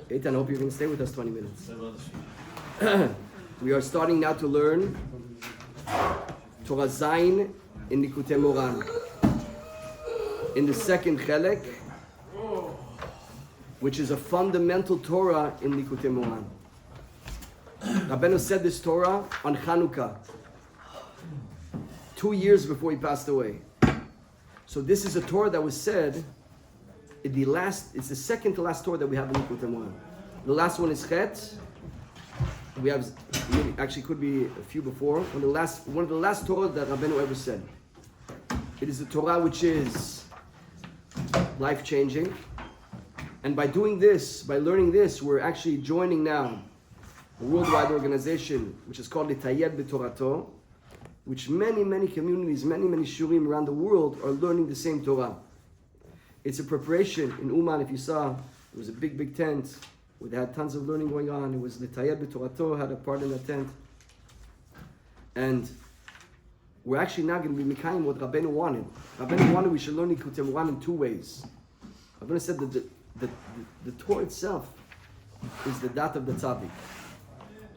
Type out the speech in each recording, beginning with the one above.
Eitan, I hope you're going to stay with us 20 minutes. We are starting now to learn Torah Zayin in Likoute Moharan. In the second chelek, which is a fundamental Torah in Likoute Moharan. Rabbeinu said this Torah on Chanukah, 2 years before he passed away. So this is a Torah that was said it's the second to last Torah that we have in Likoute Moharan. The last one is Chet. We have, actually could be a few before. One of the last Torah that Rabbeinu ever said. It is a Torah which is life-changing. And by doing this, by learning this, we're actually joining now a worldwide organization which is called Litayed B'Torato, which many communities, many shurim around the world are learning the same Torah. It's a preparation in Uman. If you saw, it was a big tent where they had tons of learning going on. It was Litayed B'Torato had a part in that tent. And we're actually now going to be Mikayim what Rabbeinu wanted. Rabbeinu wanted we should learn Likoute Moharan in two ways. Rabbeinu said that the Torah itself is the dat of the tzaddik.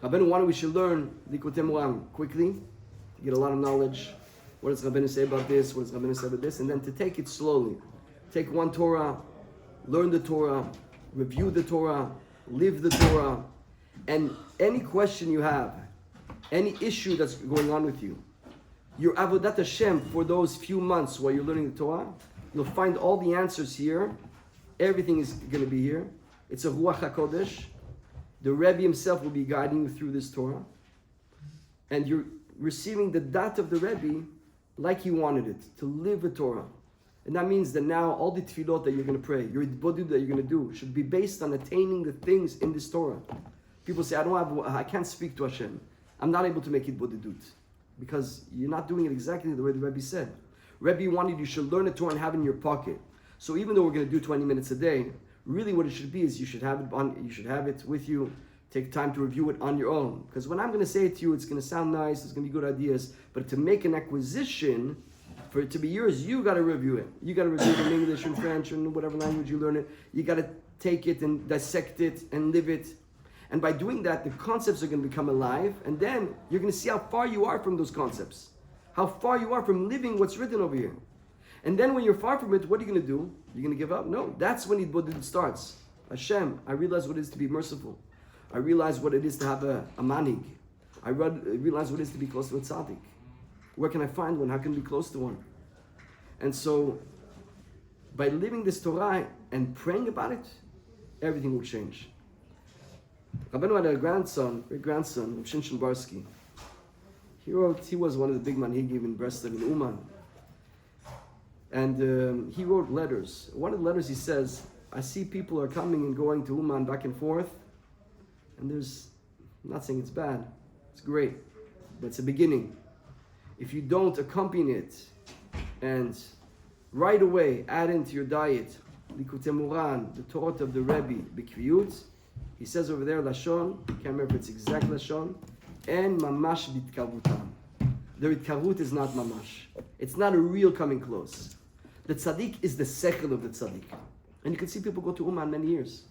Rabbeinu wanted we should learn Likoute Moharan quickly, to get a lot of knowledge. What does Rabbeinu say about this? What does Rabbeinu say about this? And then to take it slowly. Take one Torah, learn the Torah, review the Torah, live the Torah, and any question you have, any issue that's going on with you, your Avodat Hashem for those few months while you're learning the Torah, you'll find all the answers here. Everything is going to be here. It's a Ruach HaKodesh. The Rebbe himself will be guiding you through this Torah. And you're receiving the dat of the Rebbe like he wanted it, to live the Torah. And that means that now all the tefillot that you're going to pray, your idbodut that you're going to do, should be based on attaining the things in this Torah. People say, I can't speak to Hashem. I'm not able to make idbodut. Because you're not doing it exactly the way the Rebbe said. Rebbe wanted you should learn the Torah and have it in your pocket. So even though we're going to do 20 minutes a day, really what it should be is you should have it with you. Take time to review it on your own. Because when I'm going to say it to you, it's going to sound nice, it's going to be good ideas. But to make an acquisition, for it to be yours, you got to review it. You got to review it in English and French and whatever language you learn it. You got to take it and dissect it and live it. And by doing that, the concepts are going to become alive. And then you're going to see how far you are from those concepts. How far you are from living what's written over here. And then when you're far from it, what are you going to do? You're going to give up? No, that's when Idbodut starts. Hashem, I realize what it is to be merciful. I realize what it is to have a manig. I realize what it is to be close to a tzaddik. Where can I find one? How can I be close to one? And so, by living this Torah and praying about it, everything will change. Rabbeinu had a great grandson, of Shinshin Barsky. He was one of the big manhigim in Breslov in Uman. And he wrote letters. One of the letters he says, I see people are coming and going to Uman back and forth. And I'm not saying it's bad, it's great, but it's a beginning. If you don't accompany it and right away add into your diet Likoute Moharan, the Torah of the Rebbe, B'kviyut, he says over there, Lashon, I can't remember if it's exact Lashon, En mamash bitkarutam. The itkarut is not mamash. It's not a real coming close. The tzaddik is the sechel of the tzaddik. And you can see people go to Uman many years.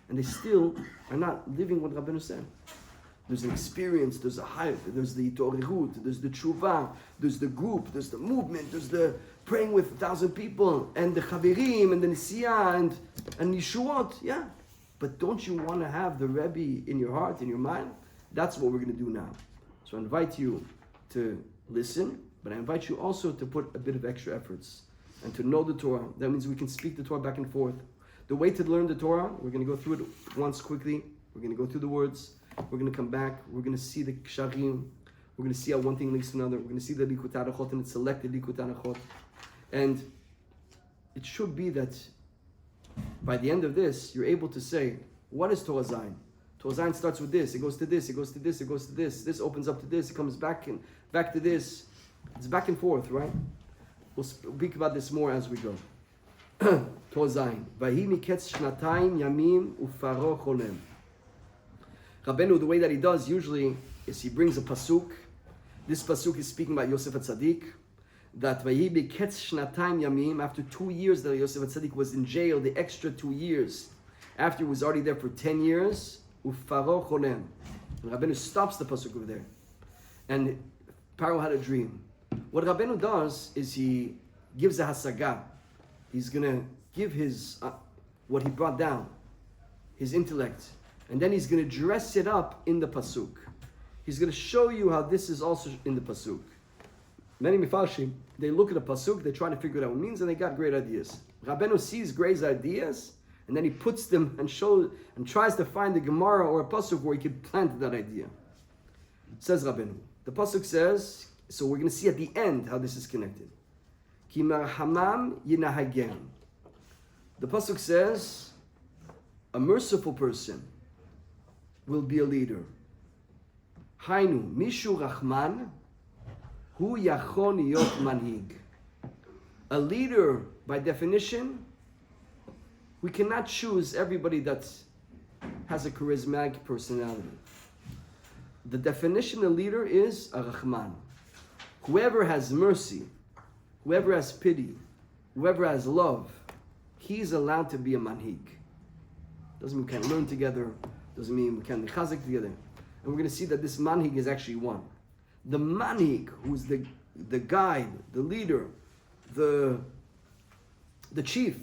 And they still are not living what Rabbeinu said. There's an experience, there's a hype, there's the itorihut, there's the tshuva, there's the group, there's the movement, there's the praying with 1,000 people, and the chaverim, and the nisiyah, and yeshuot, yeah. But don't you want to have the Rebbe in your heart, in your mind? That's what we're going to do now. So I invite you to listen, but I invite you also to put a bit of extra efforts and to know the Torah. That means we can speak the Torah back and forth. The way to learn the Torah, we're going to go through it once quickly. We're going to go through the words. We're going to come back. We're going to see the ksharim. We're going to see how one thing links to another. We're going to see the Likoute Arachot and its selected Likoute Arachot. And it should be that by the end of this, you're able to say, what is Torah Zayin? Torah Zayin starts with this. It goes to this. It goes to this. It goes to this. This opens up to this. It comes back to this. It's back and forth, right? We'll speak about this more as we go. Torah Zayin. Vahi miketz shnatayim yamim ufaro cholem. Rabbeinu, the way that he does usually is he brings a pasuk. This pasuk is speaking about Yosef HaTzadik. That vahi miketz shnatayim yamim, after 2 years that Yosef HaTzadik was in jail, the extra 2 years, after he was already there for 10 years, Ufaro Cholem. And Rabbeinu stops the pasuk over there. And Paro had a dream. What Rabbeinu does is he gives a hasaga. He's going to give his, what he brought down, his intellect. And then he's going to dress it up in the pasuk. He's going to show you how this is also in the pasuk. Many mifarshim, they look at a pasuk, they try to figure out what it means, and they got great ideas. Rabbeinu sees great ideas, and then he puts them and shows and tries to find a Gemara or a pasuk where he could plant that idea. Says Rabbeinu. The pasuk says, so we're going to see at the end how this is connected. Ki marhamam yinahagem. The pasuk says, a merciful person will be a leader. Hainu mishu rachman hu yachon yot manhig. A leader, by definition, we cannot choose everybody that has a charismatic personality. The definition of leader is a rachman. Whoever has mercy, whoever has pity, whoever has love, he's allowed to be a manhig. Doesn't mean we can't learn together. Doesn't mean we can't be chazak together. And we're going to see that this manhig is actually one. The manhig, who's the guide, the leader, the chief,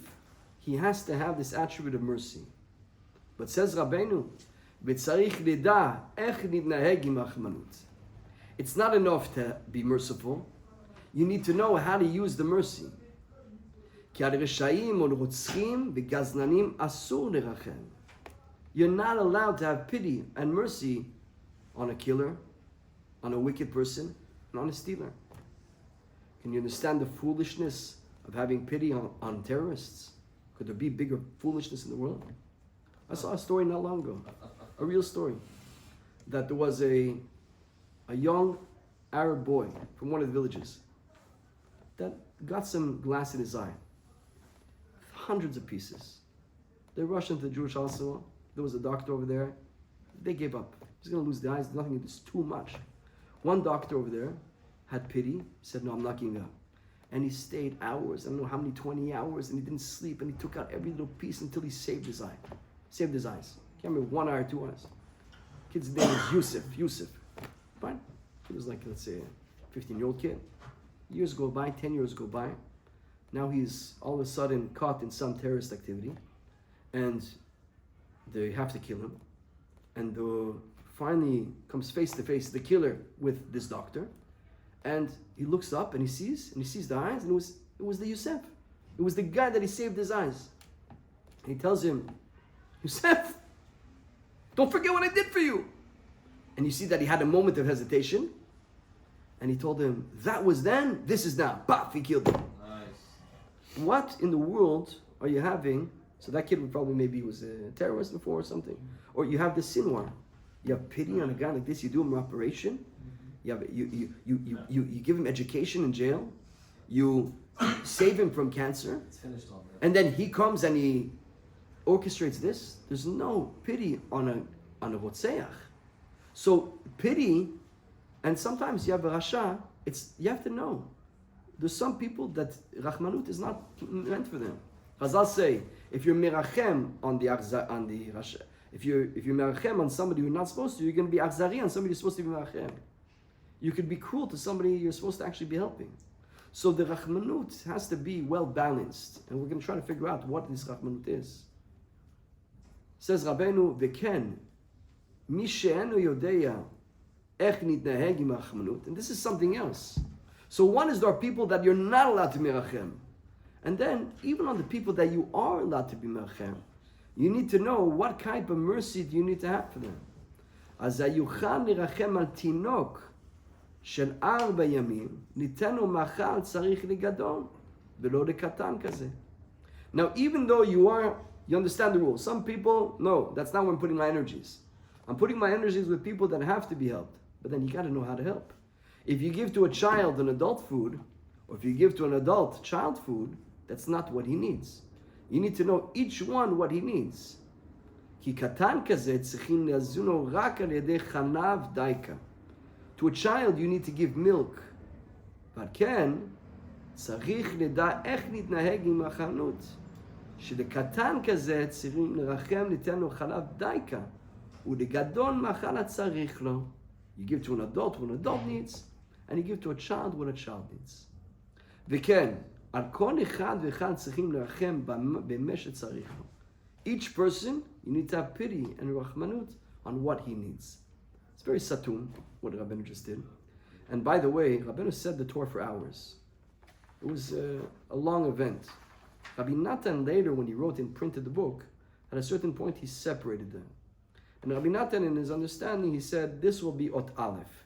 he has to have this attribute of mercy. But says Rabbeinu, it's not enough to be merciful. You need to know how to use the mercy. You're not allowed to have pity and mercy on a killer, on a wicked person, and on a stealer. Can you understand the foolishness of having pity on terrorists? Could there be bigger foolishness in the world? I saw a story not long ago, a real story, that there was a young Arab boy from one of the villages that got some glass in his eye. Hundreds of pieces. They rushed into the Jewish hospital. There was a doctor over there. They gave up. He's going to lose the eyes. Nothing. It's too much. One doctor over there had pity. Said, no, I'm not giving up. And he stayed hours. I don't know how many, 20 hours. And he didn't sleep. And he took out every little piece until he saved his eye. Saved his eyes. Can't remember 1 eye or 2 eyes. Kid's name is Yusuf. Fine. He was like, let's say, a 15-year-old kid. Years go by. 10 years go by. Now he's all of a sudden caught in some terrorist activity. And they have to kill him. And finally comes face to face the killer with this doctor. And he looks up and he sees the eyes, and it was the Yusuf. It was the guy that he saved his eyes. And he tells him, Yusuf, don't forget what I did for you. And you see that he had a moment of hesitation. And he told him, that was then, this is now. Baf, he killed him. Nice. What in the world are you having? So that kid maybe was a terrorist before or something. Or you have the sinwar. You have pity on a guy like this, you do him an operation. You give him education in jail. You save him from cancer. It's finished on that. And then he comes and he orchestrates this. There's no pity on a rotzeach. So pity, and sometimes you have a rasha, you have to know. There's some people that Rahmanut is not meant for them. Chazal say, if you're merachem on the rasha, if you're merachem on somebody you're not supposed to, you're going to be achzari on somebody you're supposed to be merachem. You could be cruel to somebody you're supposed to actually be helping. So the Rahmanut has to be well balanced, and we're going to try to figure out what this Rahmanut is. Says Rabbeinu, v'ken, mi she'enu yodeya ech nitnaheg im Rahmanut, and this is something else. So one is there are people that you're not allowed to merachem, and then even on the people that you are allowed to be merachem, you need to know what type of mercy do you need to have for them. Azayuchan lirachem al tinok. של 4 ימים, ניתנו מאכל צריך לגדול, ולא לקטן כזה. Now, even though you understand the rule. Some people, no, that's not where I'm putting my energies. I'm putting my energies with people that have to be helped. But then you got to know how to help. If you give to a child an adult food, or if you give to an adult child food, that's not what he needs. You need to know each one what he needs. כי קטן כזה צריכים להזונו רק על ידי חלב דייקה. To a child, you need to give milk. But כן, צריך לדע איך להתנהג עם החנות. שלקטן כזה צריכים לרחם ליתן לו חלב דייקה, ולגדול מאכל הצריך לו. You give to an adult what an adult needs, and you give to a child what a child needs. וכן, על כל אחד ואחד צריכים לרחם במה שצריך לו. Each person, you need to have pity and rachmanut on what he needs. It's very satum, what Rabbeinu just did. And by the way, Rabbeinu said the Torah for hours. It was a long event. Rabbi Natan later, when he wrote and printed the book, at a certain point he separated them. And Rabbi Natan, in his understanding, he said, this will be Ot Aleph.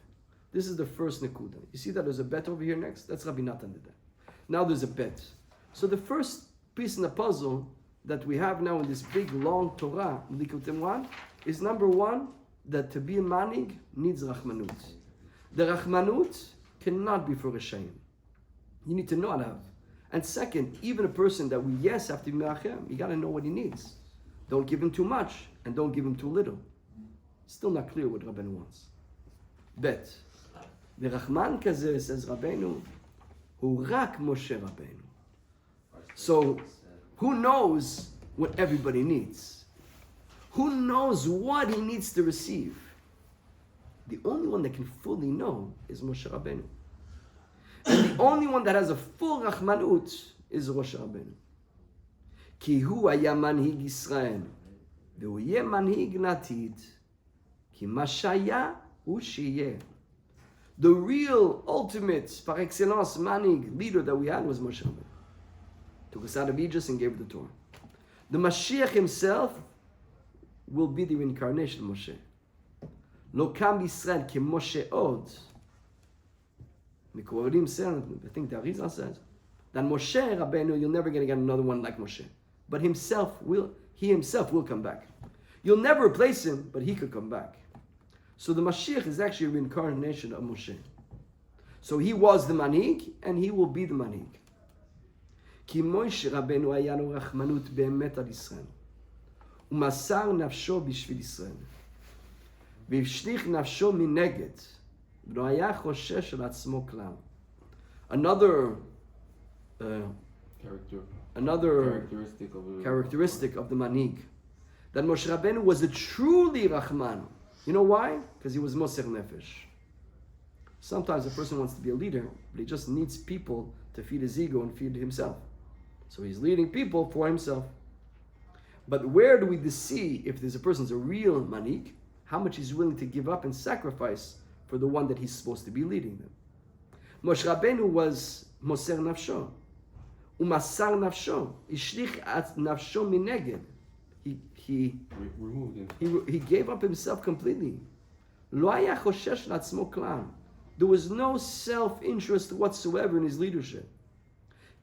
This is the first Nekuda. You see that there's a bet over here next? That's Rabbi Natan did that. Now there's a bet. So the first piece in the puzzle that we have now in this big, long Torah, Likoute 1, is number one, that to be a manig needs Rachmanut. The Rachmanut cannot be for Rishayim. You need to know how to have. And second, even a person that we, yes, have to be Me'achem, you got to know what he needs. Don't give him too much, and don't give him too little. Still not clear what Rabbeinu wants. Bet. The Rahman Kazeh, says Rabbeinu, hu rak Moshe Rabbeinu. So, who knows what everybody needs? Who knows what he needs to receive? The only one that can fully know is Moshe Rabbeinu. And the only one that has a full Rahmanut is Rosh Rabbeinu. כי הוא היה מנהיג ישראל, והוא יהיה מנהיג לעתיד, כי מה שהיה הוא שיהיה. The real, ultimate, par excellence, manig, leader that we had was Moshe Rabbeinu. Took us out of Egypt and gave the Torah. The Mashiach himself will be the reincarnation of Moshe. לא קם בישראל כמשה עוד. מקוררים said, I think the Arizal says, that Moshe Rabbeinu, you're never going to get another one like Moshe. But he himself will come back. You'll never replace him, but he could come back. So the Mashiach is actually a reincarnation of Moshe. So he was the Manhig, and he will be the Manhig. כי מוישה רבנו היה לו רחמנות באמת על ישראל. הוא מסר נפשו בשביל ישראל. והשליך נפשו מנגד. ולא היה חושש על עצמו כלל. Another characteristic of the Manhig. That Moshe Rabbeinu was a truly Rahman. You know why? Because he was Moser Nefesh. Sometimes a person wants to be a leader, but he just needs people to feed his ego and feed himself. So he's leading people for himself. But where do we see if there's a person's a real Manhig, how much he's willing to give up and sacrifice for the one that he's supposed to be leading them? Moshe Rabbeinu was Moser Nafsho. Umasar Nafsho. Ishlich Nafsho Mineged. He removed him. He gave up himself completely. Lo haya choshesh la'atzmo klal. There was no self-interest whatsoever in his leadership.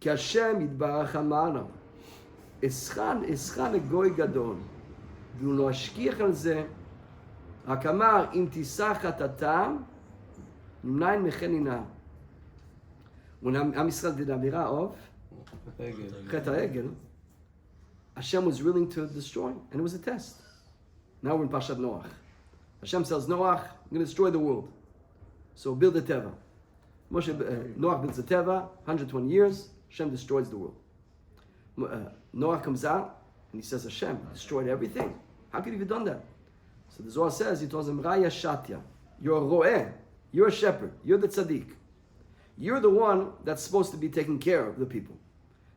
Ki Hashem yitbarach amar, Eschan goy gadol, v'hu lo ashkiach al ze, רק אמר, אם תישא חטאתם, מניין מחנינה. When Am Yisrael did Avirah of Chet HaEgel, Hashem was willing to destroy, and it was a test. Now we're in Pashat Noach. Hashem tells Noach, I'm going to destroy the world. So build a Teva. Noach builds a Teva, 120 years, Hashem destroys the world. Noach comes out, and he says, Hashem destroyed everything. How could you have done that? So the Zohar says, he tells him, Raya Shatya, you're a ro'eh, you're a shepherd, you're the tzaddik. You're the one that's supposed to be taking care of the people.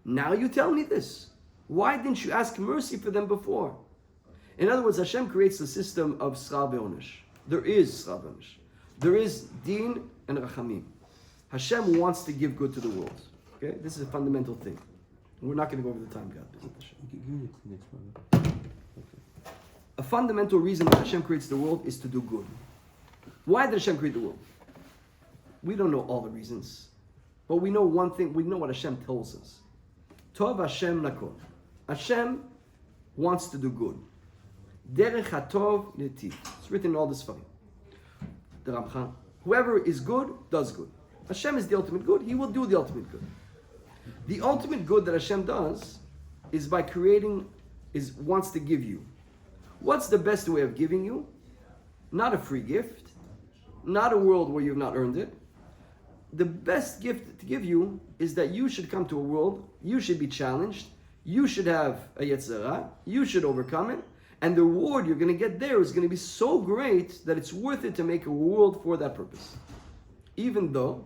Now you tell me this. Why didn't you ask mercy for them before? In other words, Hashem creates a system of schar ve'onesh. There is schar ve'onesh. There is din and rachamim. Hashem wants to give good to the world. Okay, this is a fundamental thing. We're not going to go over the time, God. A fundamental reason that Hashem creates the world is to do good. Why did Hashem create the world? We don't know all the reasons, but we know one thing. We know what Hashem tells us. Tov Hashem lakol. Hashem wants to do good. Derech hatov netiv. It's written in all this Sfarim. The Ramchal. Whoever is good does good. Hashem is the ultimate good. He will do the ultimate good. The ultimate good that Hashem does is by creating, wants to give you. What's the best way of giving you? Not a free gift, not a world where you've not earned it. The best gift to give you is that you should come to a world, you should be challenged, You should have a Yetzirah, you should overcome it, and the reward you're going to get there is going to be so great that it's worth it to make a world for that purpose. Even though,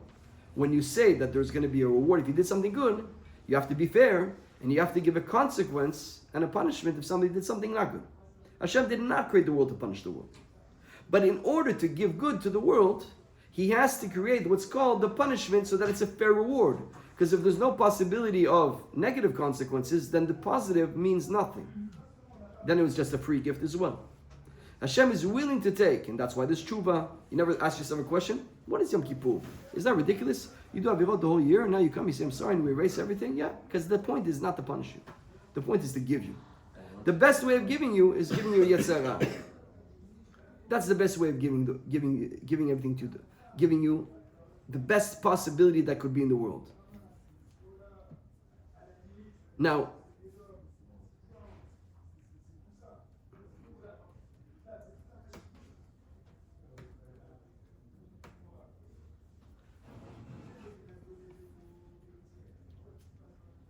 when you say that there's going to be a reward if you did something good, you have to be fair, and you have to give a consequence and a punishment if somebody did something not good. Hashem did not create the world to punish the world. But in order to give good to the world, He has to create what's called the punishment so that it's a fair reward. Because if there's no possibility of negative consequences, then the positive means nothing. Then it was just a free gift as well. Hashem is willing to take, and that's why this tshuva, you never ask yourself a question, what is Yom Kippur? Is that ridiculous? You do Avirot the whole year, and now you come, you say, I'm sorry, and we erase everything? Yeah, because the point is not to punish you. The point is to give you. The best way of giving you is giving you a Yetzirah. That's the best way of giving everything to giving you the best possibility that could be in the world. Now,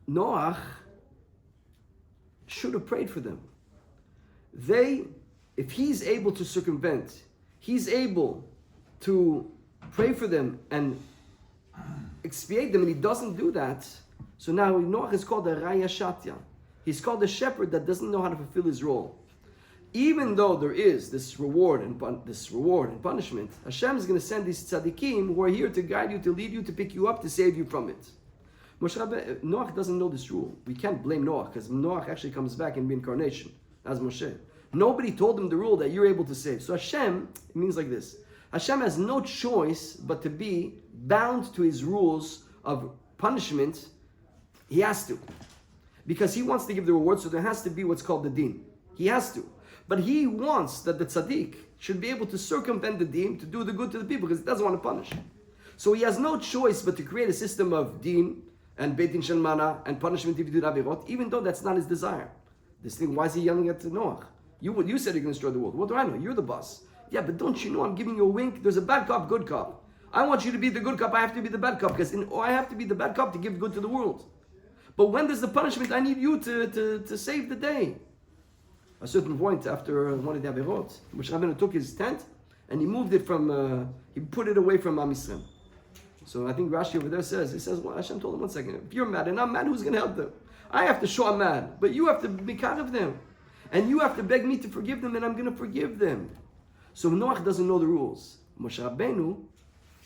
Noach should have prayed for them. If he's able to circumvent, he's able to pray for them and expiate them, and he doesn't do that. So now Noach is called a Raya Shatya. He's called a shepherd that doesn't know how to fulfill his role. Even though there is this reward and punishment, Hashem is going to send these tzaddikim who are here to guide you, to lead you, to pick you up, to save you from it. Noach doesn't know this rule. We can't blame Noach because Noach actually comes back in reincarnation as Moshe. Nobody told him the rule that you're able to save. So Hashem, it means like this. Hashem has no choice but to be bound to his rules of punishment. He has to. Because he wants to give the reward, so there has to be what's called the deen. He has to. But he wants that the tzaddik should be able to circumvent the deen to do the good to the people because he doesn't want to punish. So he has no choice but to create a system of deen and beit din shel mana and punishment if you do avirot, even though that's not his desire. This thing, why is he yelling at Noach? You said you're going to destroy the world. What do I know? You're the boss. Yeah, but don't you know I'm giving you a wink? There's a bad cop, good cop. I want you to be the good cop. I have to be the bad cop because I have to be the bad cop to give good to the world. But when there's the punishment, I need you to save the day. A certain point after one of the avirot, Moshe Rabbeinu took his tent and he moved it from, he put it away from Am Yisrael. So I think Rashi over there says, well, Hashem told him, 1 second, if you're mad and I'm mad, who's going to help them? I have to show I'm mad, but you have to be kind of them. And you have to beg me to forgive them, and I'm going to forgive them. So Noach doesn't know the rules. Moshe Rabbeinu,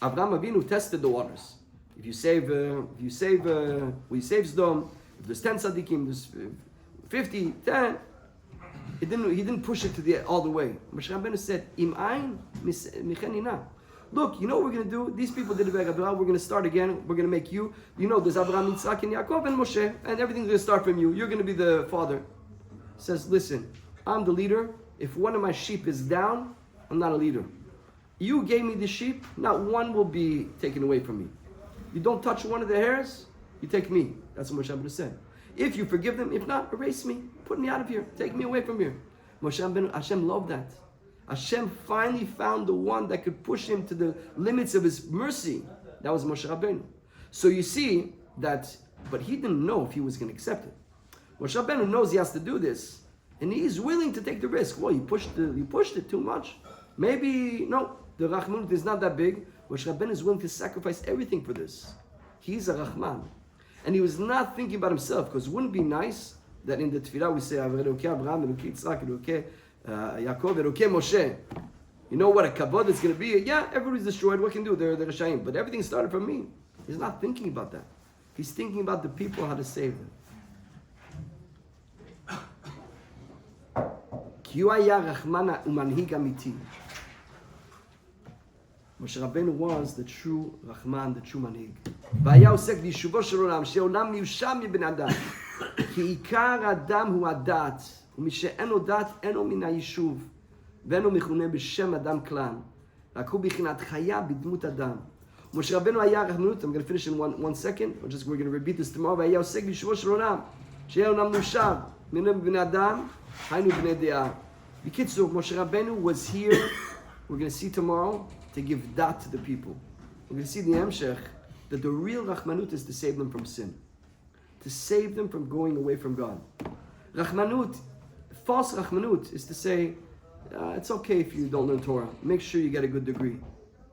Avraham Avinu tested the waters. If you save Sdom, if there's 10 tzaddikim, there's 50, 10, he didn't push it all the way. Moshe Rabbeinu said, Im ein michenina. Look, you know what we're going to do? These people did a bad job. We're going to start again. We're going to make you. There's Abraham, Yitzhak, and Yaakov, and Moshe, and everything's going to start from you. You're going to be the father. Says, listen, I'm the leader. If one of my sheep is down, I'm not a leader. You gave me the sheep, not one will be taken away from me. You don't touch one of the hairs, you take me. That's what Moshe Rabbeinu said. If you forgive them, if not, erase me. Put me out of here. Take me away from here. Moshe Rabbeinu, Hashem loved that. Hashem finally found the one that could push him to the limits of his mercy. That was Moshe Rabbeinu. So you see that, but he didn't know if he was going to accept it. Moshe Rabbeinu knows he has to do this, and he's willing to take the risk. Well, you pushed it too much. Maybe, no, the Rachmanut is not that big. Moshe Rabbeinu is willing to sacrifice everything for this. He's a Rahman. And he was not thinking about himself, because wouldn't it be nice that in the Tefillah we say, Elokei Abraham, Elokei Yitzhak, Elokei Yaakov, Elokei Moshe. You know what a kavod is going to be? Yeah, everybody's destroyed. What can do? They're Rashayim. But everything started from me. He's not thinking about that. He's thinking about the people, how to save them. Ki hu haya Rachman umanhig amiti. Moshe Rabbeinu was the true Rahman, the true Manhig. והיה עוסק ביישובו של עולם, שהעולם מיושב מבן אדם. כי עיקר האדם הוא הדת, ומי שאינו דת אינו מן היישוב, ואינו מכונה בשם אדם כלל. רק הוא בחינת חיה בדמות אדם. משה רבנו היה רחמנות, I'm going to finish in one second, we're going to repeat this tomorrow, והיה עוסק ביישובו של עולם, שיהיה עולם מיושב, מן בני אדם, היינו בני דעה. בקיצור, משה רבנו was here, we're going to see tomorrow, to give dat to the people. We're going to see the Hemshech, that the real Rahmanut is to save them from sin. to save them from going away from God. Rachmanut, false Rachmanut, is to say, it's okay if you don't learn Torah. Make sure you get a good degree.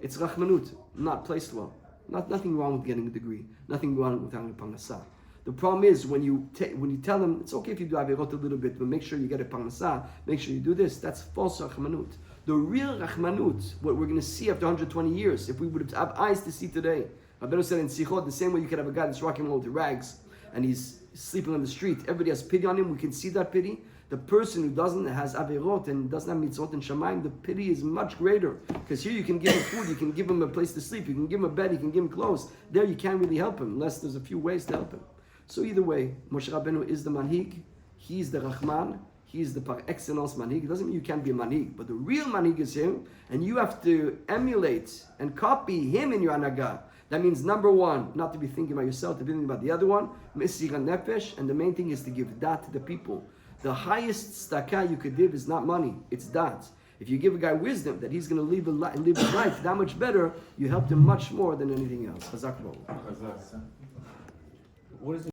It's Rachmanut, not placed well. Nothing wrong with getting a degree. Nothing wrong with having a parnasah. The problem is when you tell them, it's okay if you do averot a little bit, but make sure you get a parnasah, make sure you do this. That's false Rachmanut. The real Rachmanut, what we're going to see after 120 years, if we would have eyes to see today. Rabbeinu said in Sichot, the same way you could have a guy that's walking along with rags and he's sleeping on the street, everybody has pity on him, we can see that pity. The person who has averot and doesn't have mitzvot and shamayim, the pity is much greater. Because here you can give him food, you can give him a place to sleep, you can give him a bed, you can give him clothes. There you can't really help him, unless there's a few ways to help him. So either way, Moshe Rabbeinu is the manhig, he's the Rahman, he's the par excellence manhig. It doesn't mean you can't be a manhig, but the real manhig is him, and you have to emulate and copy him in your anagah. That means number one, not to be thinking about yourself, to be thinking about the other one, Mesirah Nefesh, and the main thing is to give dat to the people. The highest tzedakah you could give is not money, it's dat. If you give a guy wisdom that he's going to live his life that much better, you helped him much more than anything else. Chazak Baruch. What is